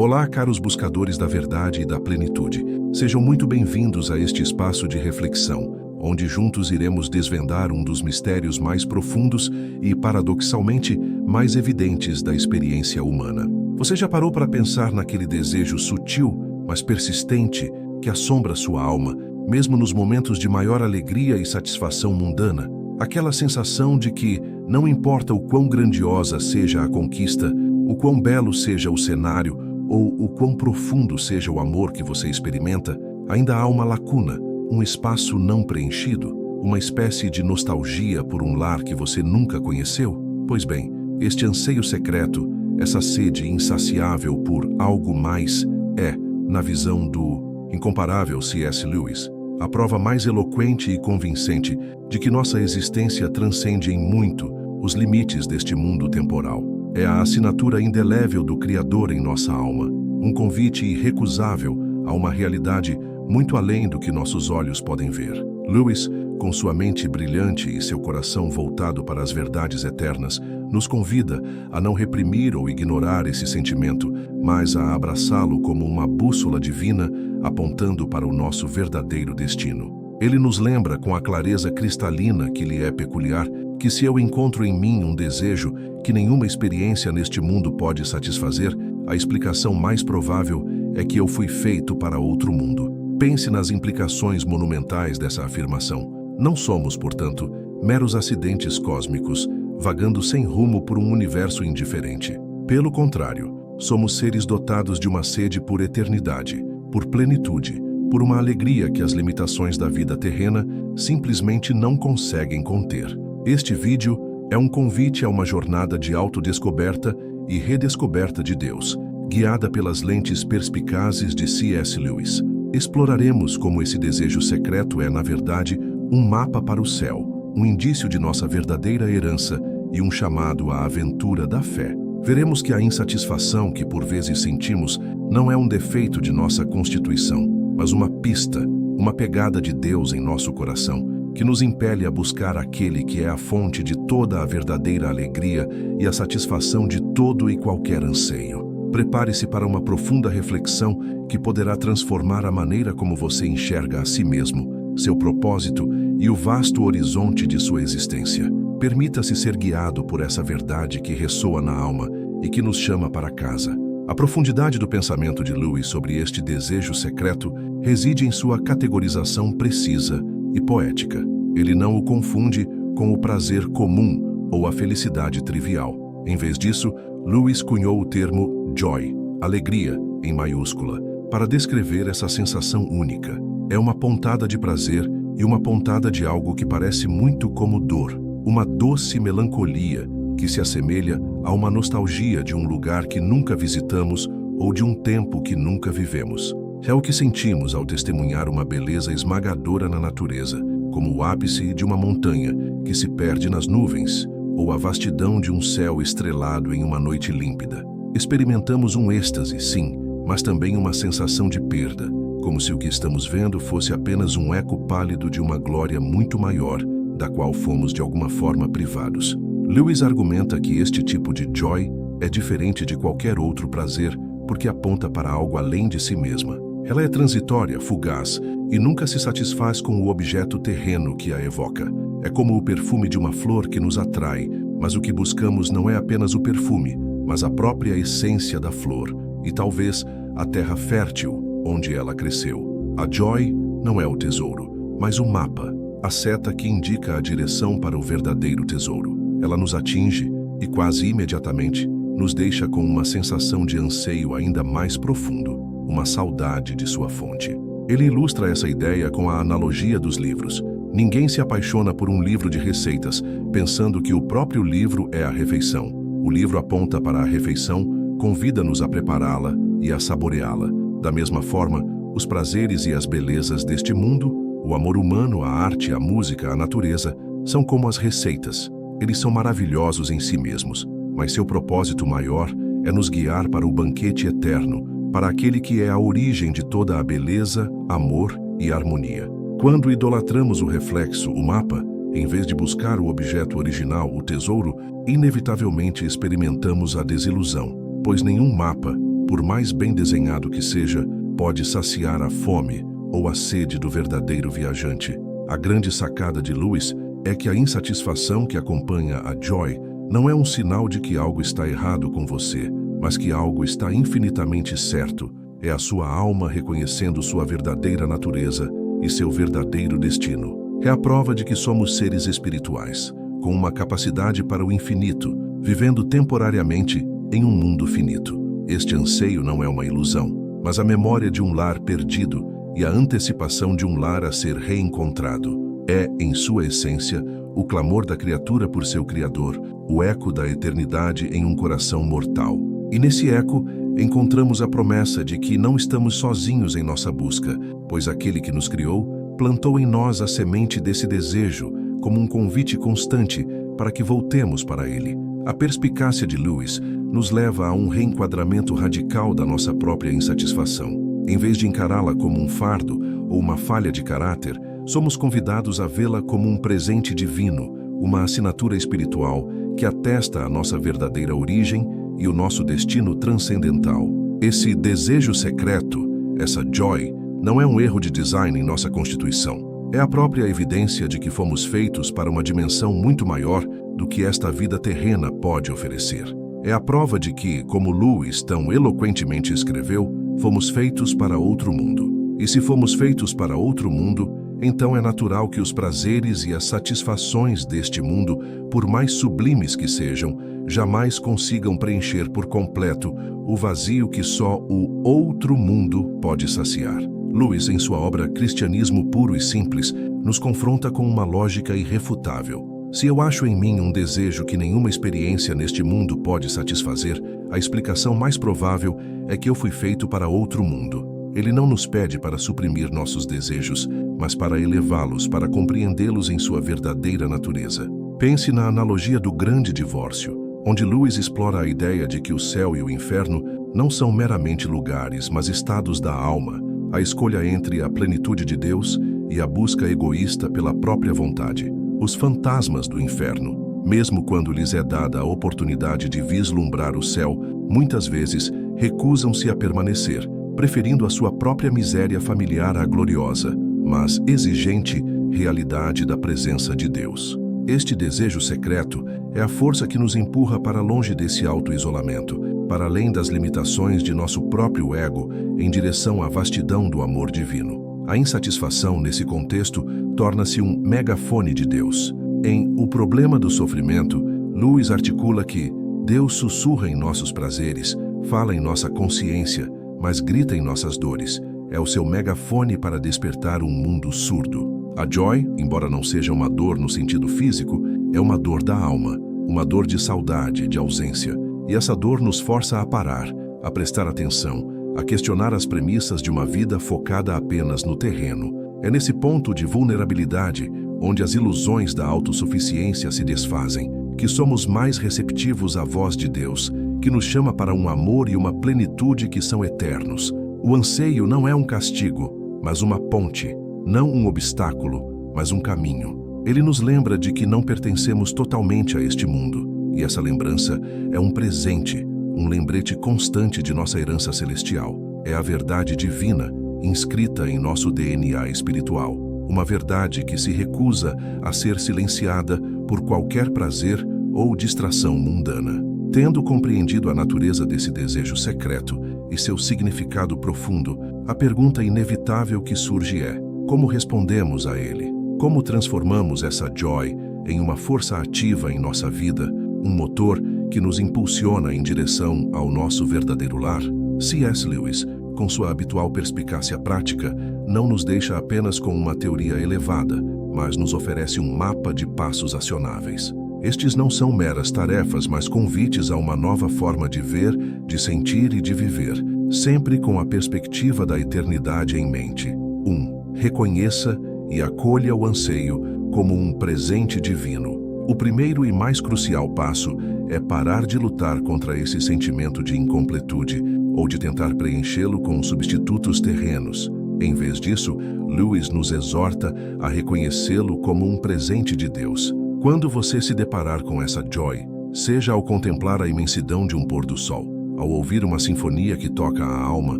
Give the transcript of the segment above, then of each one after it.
Olá, caros buscadores da verdade e da plenitude. Sejam muito bem-vindos a este espaço de reflexão, onde juntos iremos desvendar um dos mistérios mais profundos e, paradoxalmente, mais evidentes da experiência humana. Você já parou para pensar naquele desejo sutil, mas persistente, que assombra sua alma, mesmo nos momentos de maior alegria e satisfação mundana? Aquela sensação de que, não importa o quão grandiosa seja a conquista, o quão belo seja o cenário, ou o quão profundo seja o amor que você experimenta, ainda há uma lacuna, um espaço não preenchido, uma espécie de nostalgia por um lar que você nunca conheceu? Pois bem, este anseio secreto, essa sede insaciável por algo mais, é, na visão do incomparável C.S. Lewis, a prova mais eloquente e convincente de que nossa existência transcende em muito os limites deste mundo temporal. É a assinatura indelével do Criador em nossa alma, um convite irrecusável a uma realidade muito além do que nossos olhos podem ver. Lewis, com sua mente brilhante e seu coração voltado para as verdades eternas, nos convida a não reprimir ou ignorar esse sentimento, mas a abraçá-lo como uma bússola divina apontando para o nosso verdadeiro destino. Ele nos lembra com a clareza cristalina que lhe é peculiar que se eu encontro em mim um desejo que nenhuma experiência neste mundo pode satisfazer, a explicação mais provável é que eu fui feito para outro mundo. Pense nas implicações monumentais dessa afirmação. Não somos, portanto, meros acidentes cósmicos, vagando sem rumo por um universo indiferente. Pelo contrário, somos seres dotados de uma sede por eternidade, por plenitude, por uma alegria que as limitações da vida terrena simplesmente não conseguem conter. Este vídeo é um convite a uma jornada de autodescoberta e redescoberta de Deus, guiada pelas lentes perspicazes de C.S. Lewis. Exploraremos como esse desejo secreto é, na verdade, um mapa para o céu, um indício de nossa verdadeira herança e um chamado à aventura da fé. Veremos que a insatisfação que por vezes sentimos não é um defeito de nossa constituição, mas uma pista, uma pegada de Deus em nosso coração, que nos impele a buscar aquele que é a fonte de toda a verdadeira alegria e a satisfação de todo e qualquer anseio. Prepare-se para uma profunda reflexão que poderá transformar a maneira como você enxerga a si mesmo, seu propósito e o vasto horizonte de sua existência. Permita-se ser guiado por essa verdade que ressoa na alma e que nos chama para casa. A profundidade do pensamento de Lewis sobre este desejo secreto reside em sua categorização precisa e poética. Ele não o confunde com o prazer comum ou a felicidade trivial. Em vez disso, Lewis cunhou o termo joy, alegria, em maiúscula, para descrever essa sensação única. É uma pontada de prazer e uma pontada de algo que parece muito como dor, uma doce melancolia que se assemelha a uma nostalgia de um lugar que nunca visitamos ou de um tempo que nunca vivemos. É o que sentimos ao testemunhar uma beleza esmagadora na natureza, como o ápice de uma montanha que se perde nas nuvens, ou a vastidão de um céu estrelado em uma noite límpida. Experimentamos um êxtase, sim, mas também uma sensação de perda, como se o que estamos vendo fosse apenas um eco pálido de uma glória muito maior, da qual fomos de alguma forma privados. Lewis argumenta que este tipo de joy é diferente de qualquer outro prazer, porque aponta para algo além de si mesma. Ela é transitória, fugaz, e nunca se satisfaz com o objeto terreno que a evoca. É como o perfume de uma flor que nos atrai, mas o que buscamos não é apenas o perfume, mas a própria essência da flor, e talvez a terra fértil onde ela cresceu. A joy não é o tesouro, mas o mapa, a seta que indica a direção para o verdadeiro tesouro. Ela nos atinge e, quase imediatamente, nos deixa com uma sensação de anseio ainda mais profundo, uma saudade de sua fonte. Ele ilustra essa ideia com a analogia dos livros. Ninguém se apaixona por um livro de receitas, pensando que o próprio livro é a refeição. O livro aponta para a refeição, convida-nos a prepará-la e a saboreá-la. Da mesma forma, os prazeres e as belezas deste mundo, o amor humano, a arte, a música, a natureza, são como as receitas. Eles são maravilhosos em si mesmos, mas seu propósito maior é nos guiar para o banquete eterno, para aquele que é a origem de toda a beleza, amor e harmonia. Quando idolatramos o reflexo, o mapa, em vez de buscar o objeto original, o tesouro, inevitavelmente experimentamos a desilusão, pois nenhum mapa, por mais bem desenhado que seja, pode saciar a fome ou a sede do verdadeiro viajante. A grande sacada de Lewis é que a insatisfação que acompanha a Joy não é um sinal de que algo está errado com você, mas que algo está infinitamente certo. É a sua alma reconhecendo sua verdadeira natureza e seu verdadeiro destino. É a prova de que somos seres espirituais, com uma capacidade para o infinito, vivendo temporariamente em um mundo finito. Este anseio não é uma ilusão, mas a memória de um lar perdido e a antecipação de um lar a ser reencontrado. É, em sua essência, o clamor da criatura por seu Criador, o eco da eternidade em um coração mortal. E nesse eco, encontramos a promessa de que não estamos sozinhos em nossa busca, pois aquele que nos criou plantou em nós a semente desse desejo, como um convite constante para que voltemos para ele. A perspicácia de Lewis nos leva a um reenquadramento radical da nossa própria insatisfação. Em vez de encará-la como um fardo ou uma falha de caráter, somos convidados a vê-la como um presente divino, uma assinatura espiritual que atesta a nossa verdadeira origem e o nosso destino transcendental. Esse desejo secreto, essa joy, não é um erro de design em nossa constituição. É a própria evidência de que fomos feitos para uma dimensão muito maior do que esta vida terrena pode oferecer. É a prova de que, como Lewis tão eloquentemente escreveu, fomos feitos para outro mundo. E se fomos feitos para outro mundo, então é natural que os prazeres e as satisfações deste mundo, por mais sublimes que sejam, jamais consigam preencher por completo o vazio que só o outro mundo pode saciar. Lewis, em sua obra Cristianismo Puro e Simples, nos confronta com uma lógica irrefutável. Se eu acho em mim um desejo que nenhuma experiência neste mundo pode satisfazer, a explicação mais provável é que eu fui feito para outro mundo. Ele não nos pede para suprimir nossos desejos, mas para elevá-los, para compreendê-los em sua verdadeira natureza. Pense na analogia do grande divórcio, onde Lewis explora a ideia de que o céu e o inferno não são meramente lugares, mas estados da alma, a escolha entre a plenitude de Deus e a busca egoísta pela própria vontade. Os fantasmas do inferno, mesmo quando lhes é dada a oportunidade de vislumbrar o céu, muitas vezes recusam-se a permanecer, preferindo a sua própria miséria familiar à gloriosa, mas exigente, realidade da presença de Deus. Este desejo secreto é a força que nos empurra para longe desse auto-isolamento, para além das limitações de nosso próprio ego, em direção à vastidão do amor divino. A insatisfação, nesse contexto, torna-se um megafone de Deus. Em O Problema do Sofrimento, Lewis articula que Deus sussurra em nossos prazeres, fala em nossa consciência, mas grita em nossas dores. É o seu megafone para despertar um mundo surdo. A joy, embora não seja uma dor no sentido físico, é uma dor da alma, uma dor de saudade, de ausência. E essa dor nos força a parar, a prestar atenção, a questionar as premissas de uma vida focada apenas no terreno. É nesse ponto de vulnerabilidade, onde as ilusões da autossuficiência se desfazem, que somos mais receptivos à voz de Deus, que nos chama para um amor e uma plenitude que são eternos. O anseio não é um castigo, mas uma ponte, não um obstáculo, mas um caminho. Ele nos lembra de que não pertencemos totalmente a este mundo, e essa lembrança é um presente, um lembrete constante de nossa herança celestial. É a verdade divina, inscrita em nosso DNA espiritual, uma verdade que se recusa a ser silenciada por qualquer prazer ou distração mundana. Tendo compreendido a natureza desse desejo secreto e seu significado profundo, a pergunta inevitável que surge é: como respondemos a ele? Como transformamos essa joy em uma força ativa em nossa vida, um motor que nos impulsiona em direção ao nosso verdadeiro lar? C.S. Lewis, com sua habitual perspicácia prática, não nos deixa apenas com uma teoria elevada, mas nos oferece um mapa de passos acionáveis. Estes não são meras tarefas, mas convites a uma nova forma de ver, de sentir e de viver, sempre com a perspectiva da eternidade em mente. 1. Reconheça e acolha o anseio como um presente divino. O primeiro e mais crucial passo é parar de lutar contra esse sentimento de incompletude ou de tentar preenchê-lo com substitutos terrenos. Em vez disso, Lewis nos exorta a reconhecê-lo como um presente de Deus. Quando você se deparar com essa joy, seja ao contemplar a imensidão de um pôr do sol, Ao ouvir uma sinfonia que toca a alma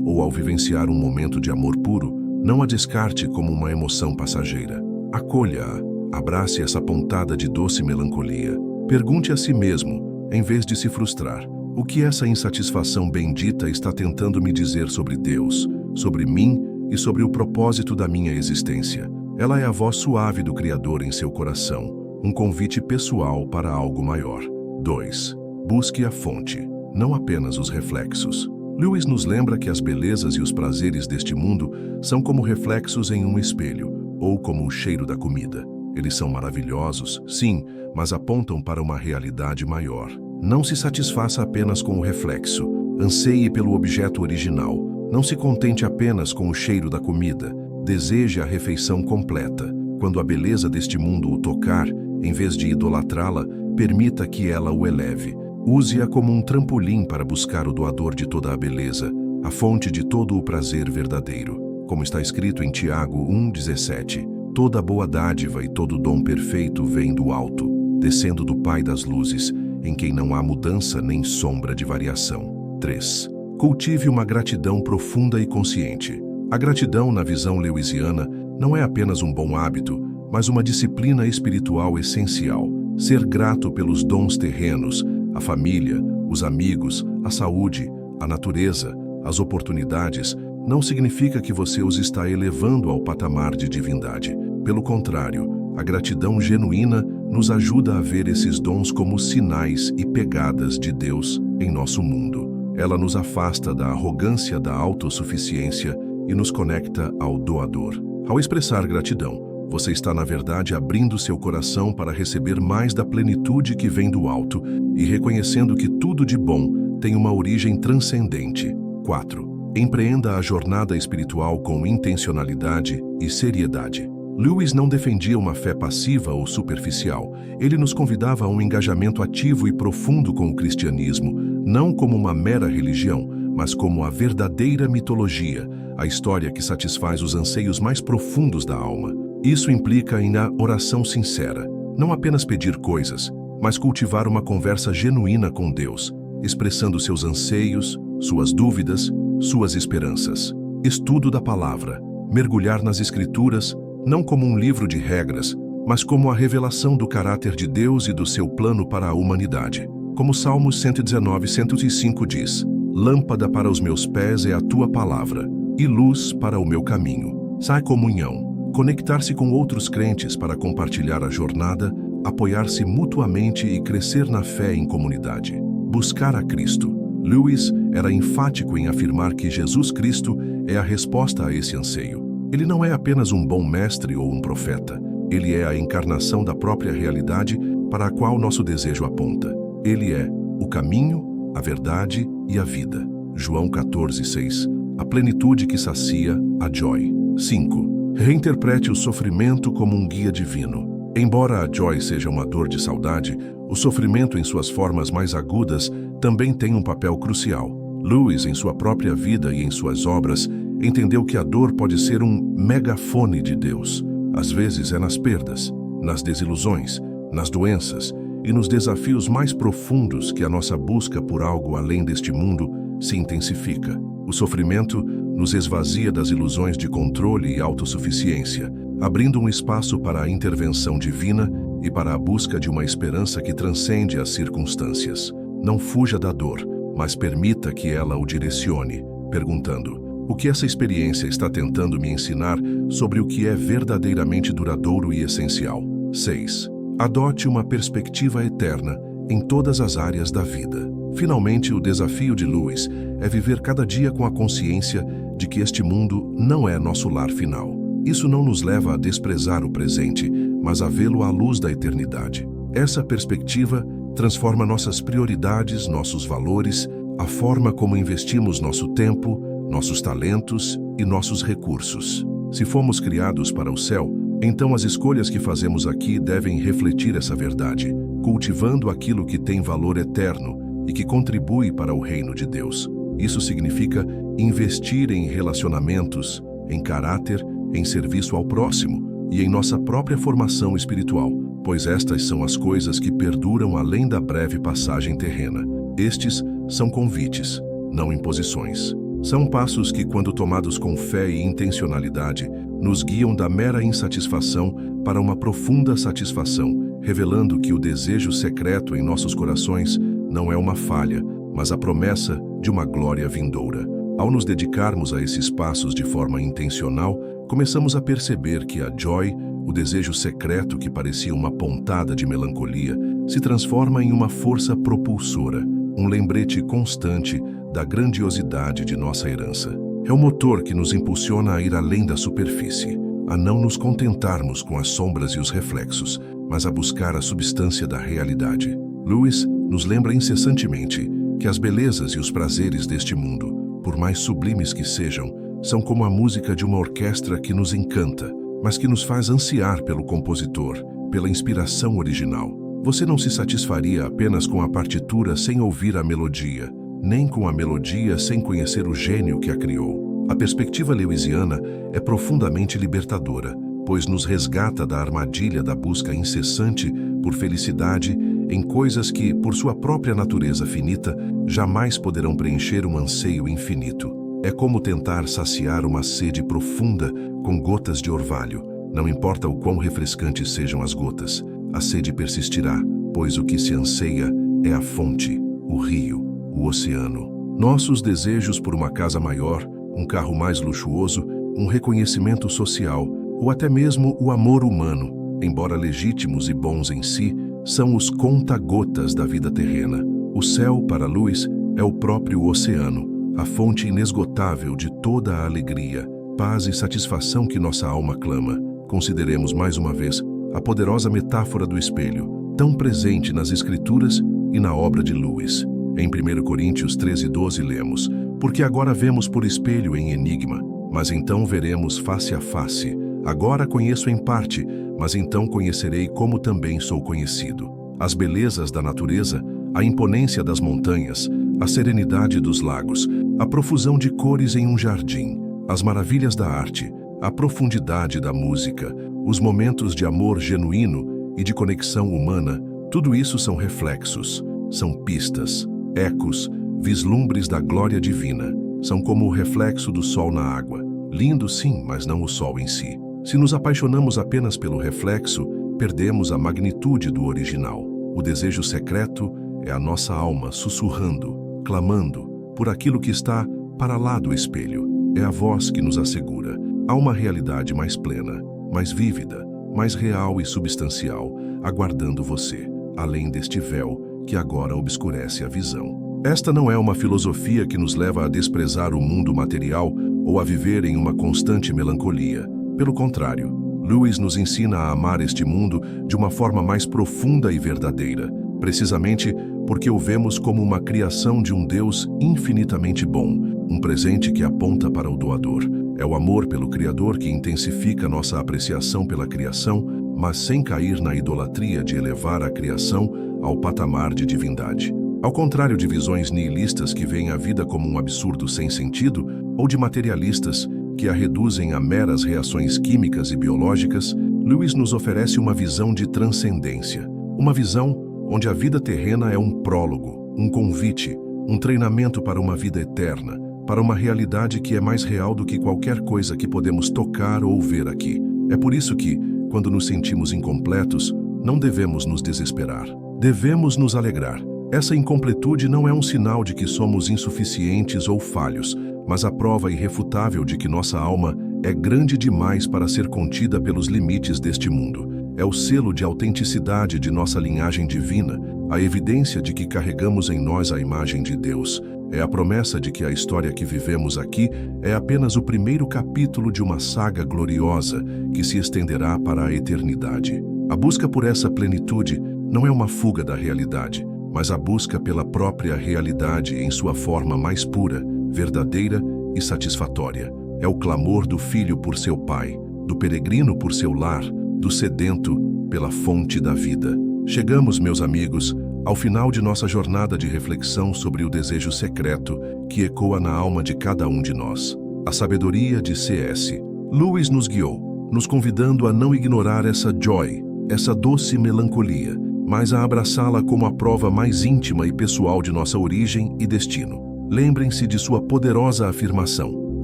ou ao vivenciar um momento de amor puro, não a descarte como uma emoção passageira. Acolha-a, abrace essa pontada de doce melancolia. Pergunte a si mesmo, em vez de se frustrar, o que essa insatisfação bendita está tentando me dizer sobre Deus, sobre mim e sobre o propósito da minha existência. Ela é a voz suave do Criador em seu coração, um convite pessoal para algo maior. 2. Busque a fonte, não apenas os reflexos. Lewis nos lembra que as belezas e os prazeres deste mundo são como reflexos em um espelho, ou como o cheiro da comida. Eles são maravilhosos, sim, mas apontam para uma realidade maior. Não se satisfaça apenas com o reflexo. Anseie pelo objeto original. Não se contente apenas com o cheiro da comida. Deseje a refeição completa. Quando a beleza deste mundo o tocar, em vez de idolatrá-la, permita que ela o eleve. Use-a como um trampolim para buscar o doador de toda a beleza, a fonte de todo o prazer verdadeiro. Como está escrito em Tiago 1,17, toda boa dádiva e todo dom perfeito vem do alto, descendo do Pai das luzes, em quem não há mudança nem sombra de variação. 3. Cultive uma gratidão profunda e consciente. A gratidão, na visão lewisiana, não é apenas um bom hábito, mas uma disciplina espiritual essencial. Ser grato pelos dons terrenos, a família, os amigos, a saúde, a natureza, as oportunidades, não significa que você os está elevando ao patamar de divindade. Pelo contrário, a gratidão genuína nos ajuda a ver esses dons como sinais e pegadas de Deus em nosso mundo. Ela nos afasta da arrogância da autossuficiência e nos conecta ao doador. Ao expressar gratidão, você está, na verdade, abrindo seu coração para receber mais da plenitude que vem do alto e reconhecendo que tudo de bom tem uma origem transcendente. 4. Empreenda a jornada espiritual com intencionalidade e seriedade. Lewis não defendia uma fé passiva ou superficial. Ele nos convidava a um engajamento ativo e profundo com o cristianismo, não como uma mera religião, mas como a verdadeira mitologia, a história que satisfaz os anseios mais profundos da alma. Isso implica em a oração sincera, não apenas pedir coisas, mas cultivar uma conversa genuína com Deus, expressando seus anseios, suas dúvidas, suas esperanças. Estudo da palavra, mergulhar nas Escrituras, não como um livro de regras, mas como a revelação do caráter de Deus e do seu plano para a humanidade. Como Salmos 119, 105 diz, lâmpada para os meus pés é a tua palavra, e luz para o meu caminho. Sai comunhão. Conectar-se com outros crentes para compartilhar a jornada, apoiar-se mutuamente e crescer na fé em comunidade. Buscar a Cristo. Lewis era enfático em afirmar que Jesus Cristo é a resposta a esse anseio. Ele não é apenas um bom mestre ou um profeta. Ele é a encarnação da própria realidade para a qual nosso desejo aponta. Ele é o caminho, a verdade e a vida. João 14:6. A plenitude que sacia a joy. 5. Reinterprete o sofrimento como um guia divino. Embora a joy seja uma dor de saudade, o sofrimento em suas formas mais agudas também tem um papel crucial. Lewis, em sua própria vida e em suas obras, entendeu que a dor pode ser um megafone de Deus. Às vezes é nas perdas, nas desilusões, nas doenças e nos desafios mais profundos que a nossa busca por algo além deste mundo se intensifica. O sofrimento nos esvazia das ilusões de controle e autossuficiência, abrindo um espaço para a intervenção divina e para a busca de uma esperança que transcende as circunstâncias. Não fuja da dor, mas permita que ela o direcione, perguntando: o que essa experiência está tentando me ensinar sobre o que é verdadeiramente duradouro e essencial? 6. Adote uma perspectiva eterna em todas as áreas da vida. Finalmente, o desafio de Lewis é viver cada dia com a consciência de que este mundo não é nosso lar final. Isso não nos leva a desprezar o presente, mas a vê-lo à luz da eternidade. Essa perspectiva transforma nossas prioridades, nossos valores, a forma como investimos nosso tempo, nossos talentos e nossos recursos. Se fomos criados para o céu, então as escolhas que fazemos aqui devem refletir essa verdade, cultivando aquilo que tem valor eterno e que contribui para o reino de Deus. Isso significa investir em relacionamentos, em caráter, em serviço ao próximo e em nossa própria formação espiritual, pois estas são as coisas que perduram além da breve passagem terrena. Estes são convites, não imposições. São passos que, quando tomados com fé e intencionalidade, nos guiam da mera insatisfação para uma profunda satisfação, revelando que o desejo secreto em nossos corações não é uma falha, mas a promessa de uma glória vindoura. Ao nos dedicarmos a esses passos de forma intencional, começamos a perceber que a joy, o desejo secreto que parecia uma pontada de melancolia, se transforma em uma força propulsora, um lembrete constante da grandiosidade de nossa herança. É o motor que nos impulsiona a ir além da superfície, a não nos contentarmos com as sombras e os reflexos, mas a buscar a substância da realidade. Lewis nos lembra incessantemente que as belezas e os prazeres deste mundo, por mais sublimes que sejam, são como a música de uma orquestra que nos encanta, mas que nos faz ansiar pelo compositor, pela inspiração original. Você não se satisfaria apenas com a partitura sem ouvir a melodia, nem com a melodia sem conhecer o gênio que a criou. A perspectiva lewisiana é profundamente libertadora, pois nos resgata da armadilha da busca incessante por felicidade em coisas que, por sua própria natureza finita, jamais poderão preencher um anseio infinito. É como tentar saciar uma sede profunda com gotas de orvalho. Não importa o quão refrescantes sejam as gotas, a sede persistirá, pois o que se anseia é a fonte, o rio, o oceano. Nossos desejos por uma casa maior, um carro mais luxuoso, um reconhecimento social, ou até mesmo o amor humano, embora legítimos e bons em si, são os conta-gotas da vida terrena. O céu, para Lewis, é o próprio oceano, a fonte inesgotável de toda a alegria, paz e satisfação que nossa alma clama. Consideremos mais uma vez a poderosa metáfora do espelho, tão presente nas Escrituras e na obra de Lewis. Em 1 Coríntios 13:12 lemos: "Porque agora vemos por espelho em enigma, mas então veremos face a face. Agora conheço em parte, mas então conhecerei como também sou conhecido." As belezas da natureza, a imponência das montanhas, a serenidade dos lagos, a profusão de cores em um jardim, as maravilhas da arte, a profundidade da música, os momentos de amor genuíno e de conexão humana, tudo isso são reflexos, são pistas, ecos, vislumbres da glória divina. São como o reflexo do sol na água. Lindo sim, mas não o sol em si. Se nos apaixonamos apenas pelo reflexo, perdemos a magnitude do original. O desejo secreto é a nossa alma sussurrando, clamando por aquilo que está para lá do espelho. É a voz que nos assegura: há uma realidade mais plena, mais vívida, mais real e substancial, aguardando você, além deste véu que agora obscurece a visão. Esta não é uma filosofia que nos leva a desprezar o mundo material ou a viver em uma constante melancolia. Pelo contrário, Lewis nos ensina a amar este mundo de uma forma mais profunda e verdadeira, precisamente porque o vemos como uma criação de um Deus infinitamente bom, um presente que aponta para o doador. É o amor pelo Criador que intensifica nossa apreciação pela criação, mas sem cair na idolatria de elevar a criação ao patamar de divindade. Ao contrário de visões nihilistas que veem a vida como um absurdo sem sentido, ou de materialistas que a reduzem a meras reações químicas e biológicas, Lewis nos oferece uma visão de transcendência. Uma visão onde a vida terrena é um prólogo, um convite, um treinamento para uma vida eterna, para uma realidade que é mais real do que qualquer coisa que podemos tocar ou ver aqui. É por isso que, quando nos sentimos incompletos, não devemos nos desesperar. Devemos nos alegrar. Essa incompletude não é um sinal de que somos insuficientes ou falhos, mas a prova irrefutável de que nossa alma é grande demais para ser contida pelos limites deste mundo. É o selo de autenticidade de nossa linhagem divina, a evidência de que carregamos em nós a imagem de Deus. É a promessa de que a história que vivemos aqui é apenas o primeiro capítulo de uma saga gloriosa que se estenderá para a eternidade. A busca por essa plenitude não é uma fuga da realidade, mas a busca pela própria realidade em sua forma mais pura, verdadeira e satisfatória. É o clamor do filho por seu pai, do peregrino por seu lar, do sedento pela fonte da vida. Chegamos, meus amigos, ao final de nossa jornada de reflexão sobre o desejo secreto que ecoa na alma de cada um de nós. A sabedoria de C.S. Lewis nos guiou, nos convidando a não ignorar essa joy, essa doce melancolia, mas a abraçá-la como a prova mais íntima e pessoal de nossa origem e destino. Lembrem-se de sua poderosa afirmação: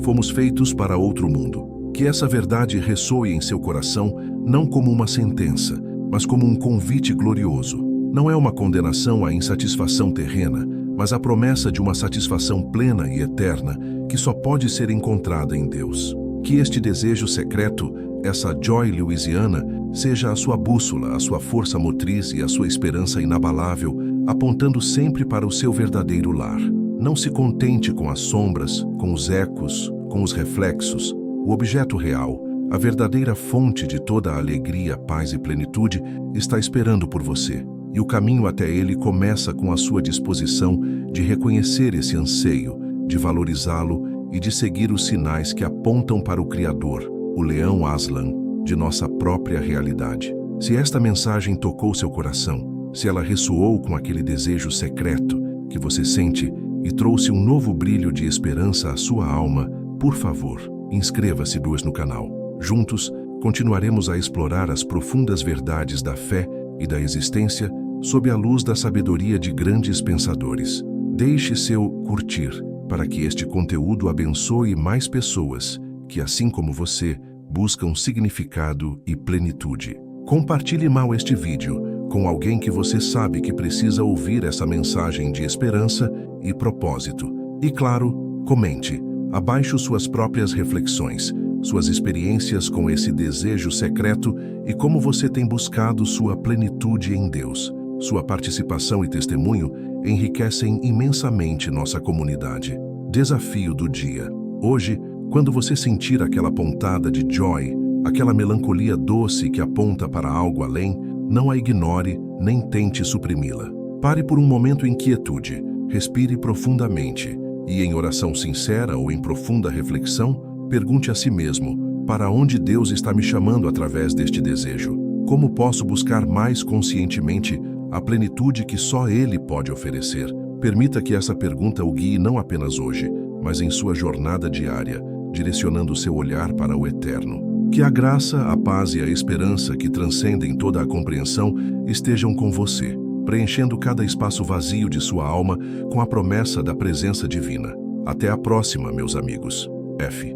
fomos feitos para outro mundo. Que essa verdade ressoe em seu coração não como uma sentença, mas como um convite glorioso. Não é uma condenação à insatisfação terrena, mas a promessa de uma satisfação plena e eterna que só pode ser encontrada em Deus. Que este desejo secreto, essa Joy Louisiana, seja a sua bússola, a sua força motriz e a sua esperança inabalável, apontando sempre para o seu verdadeiro lar. Não se contente com as sombras, com os ecos, com os reflexos. O objeto real, a verdadeira fonte de toda a alegria, paz e plenitude, está esperando por você. E o caminho até ele começa com a sua disposição de reconhecer esse anseio, de valorizá-lo e de seguir os sinais que apontam para o Criador, o Leão Aslan, de nossa própria realidade. Se esta mensagem tocou seu coração, se ela ressoou com aquele desejo secreto que você sente e trouxe um novo brilho de esperança à sua alma, por favor, inscreva-se no canal. Juntos, continuaremos a explorar as profundas verdades da fé e da existência sob a luz da sabedoria de grandes pensadores. Deixe seu curtir para que este conteúdo abençoe mais pessoas que, assim como você, buscam significado e plenitude. Compartilhe este vídeo com alguém que você sabe que precisa ouvir essa mensagem de esperança e propósito. E claro, comente abaixo suas próprias reflexões, suas experiências com esse desejo secreto e como você tem buscado sua plenitude em Deus. Sua participação e testemunho enriquecem imensamente nossa comunidade. Desafio do dia. Hoje, quando você sentir aquela pontada de joy, aquela melancolia doce que aponta para algo além, não a ignore nem tente suprimi-la. Pare por um momento em quietude, respire profundamente e, em oração sincera ou em profunda reflexão, pergunte a si mesmo: para onde Deus está me chamando através deste desejo? Como posso buscar mais conscientemente a plenitude que só Ele pode oferecer? Permita que essa pergunta o guie não apenas hoje, mas em sua jornada diária, direcionando seu olhar para o eterno. Que a graça, a paz e a esperança que transcendem toda a compreensão estejam com você, preenchendo cada espaço vazio de sua alma com a promessa da presença divina. Até a próxima, meus amigos. F.